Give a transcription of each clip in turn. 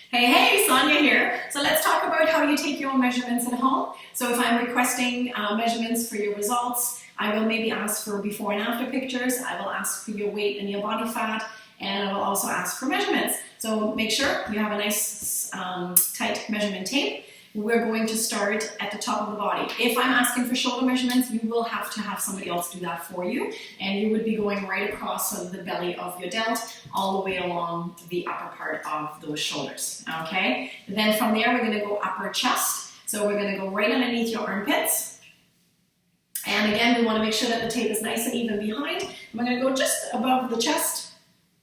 Hey, Sonia here. So let's talk about how you take your own measurements at home. So if I'm requesting measurements for your results, I will maybe ask for before and after pictures. I will ask for your weight and your body fat, and I will also ask for measurements. So make sure you have a nice tight measurement tape. We're going to start at the top of the body. If I'm asking for shoulder measurements, you will have to have somebody else do that for you, and you would be going right across sort of the belly of your delt all the way along the upper part of those shoulders, okay? Then from there, we're gonna go upper chest. So we're gonna go right underneath your armpits. And again, we wanna make sure that the tape is nice and even behind. We're gonna go just above the chest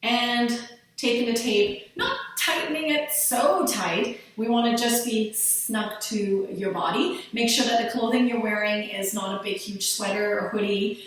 and taking the tape, not tightening it so tight. We want to just be snug to your body. Make sure that the clothing you're wearing is not a big, huge sweater or hoodie.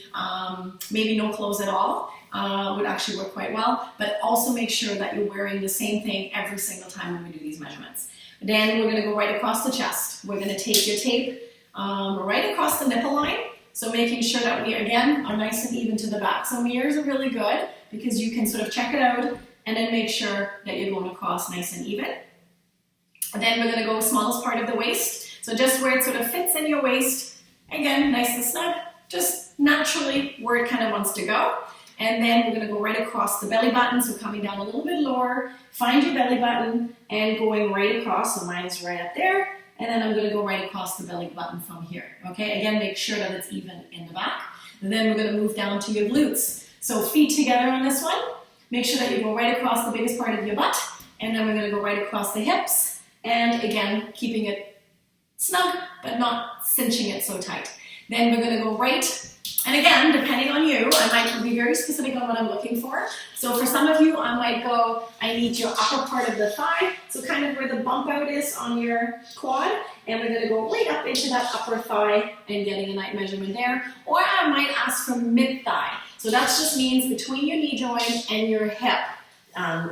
Maybe no clothes at all would actually work quite well. But also make sure that you're wearing the same thing every single time when we do these measurements. Then we're going to go right across the chest. We're going to take your tape right across the nipple line. So making sure that we, again, are nice and even to the back. So mirrors are really good because you can sort of check it out and then make sure that you're going across nice and even. And then we're going to go smallest part of the waist. So just where it sort of fits in your waist. Again, nice and snug, just naturally where it kind of wants to go. And then we're going to go right across the belly button. So coming down a little bit lower, find your belly button and going right across. So mine's right up there. And then I'm going to go right across the belly button from here. Okay, again, make sure that it's even in the back. And then we're going to move down to your glutes. So feet together on this one. Make sure that you go right across the biggest part of your butt, and then we're going to go right across the hips, and again, keeping it snug, but not cinching it so tight. Then we're going to go right, and again, depending on you, I might be very specific on what I'm looking for. So for some of you, I might go, I need your upper part of the thigh, so kind of where the bump out is on your quad, and we're going to go right up into that upper thigh and getting a nice measurement there. Or I might ask for mid-thigh. So that just means between your knee joint and your hip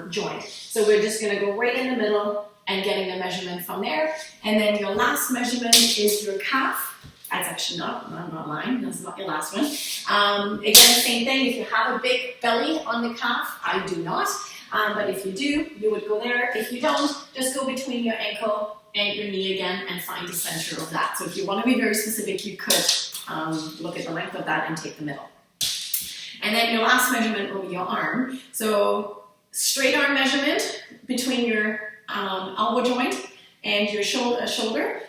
joint. So we're just going to go right in the middle and getting a measurement from there. And then your last measurement is your calf. That's actually not mine. That's not your last one. Again, the same thing. If you have a big belly on the calf, I do not. But if you do, you would go there. If you don't, just go between your ankle and your knee again and find the center of that. So if you want to be very specific, you could look at the length of that and take the middle. And then your last measurement will be your arm. So straight arm measurement between your elbow joint and your shoulder.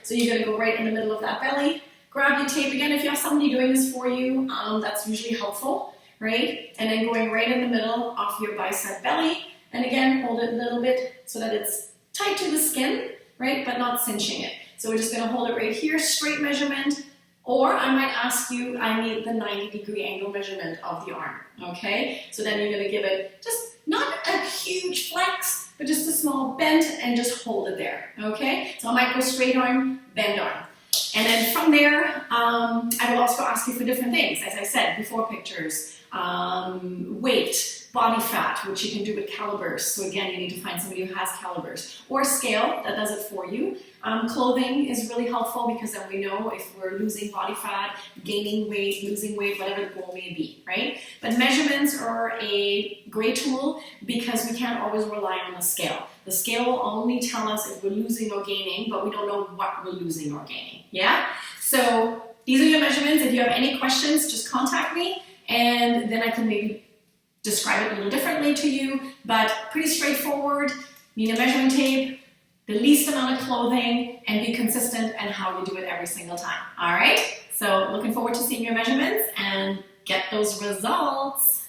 So you're going to go right in the middle of that belly. Grab your tape again. If you have somebody doing this for you, that's usually helpful, right? And then going right in the middle of your bicep belly. And again, hold it a little bit so that it's tight to the skin, right? But not cinching it. So we're just going to hold it right here, straight measurement. Or I might ask you, I need the 90-degree angle measurement of the arm, okay? So then you're gonna give it just not a huge flex, but just a small bend and just hold it there, okay? So I might go straight arm, bend arm. And then from there, I will also ask you for different things, as I said, before pictures, weight, body fat, which you can do with calipers. So again, you need to find somebody who has calipers. Or scale, that does it for you. Clothing is really helpful because then we know if we're losing body fat, gaining weight, losing weight, whatever the goal may be, right? But measurements are a great tool because we can't always rely on the scale. The scale will only tell us if we're losing or gaining, but we don't know what we're losing or gaining, yeah? So these are your measurements. If you have any questions, just contact me and then I can maybe describe it a little differently to you, but pretty straightforward. Need a measuring tape, the least amount of clothing, and be consistent in how you do it every single time. All right? So looking forward to seeing your measurements and get those results.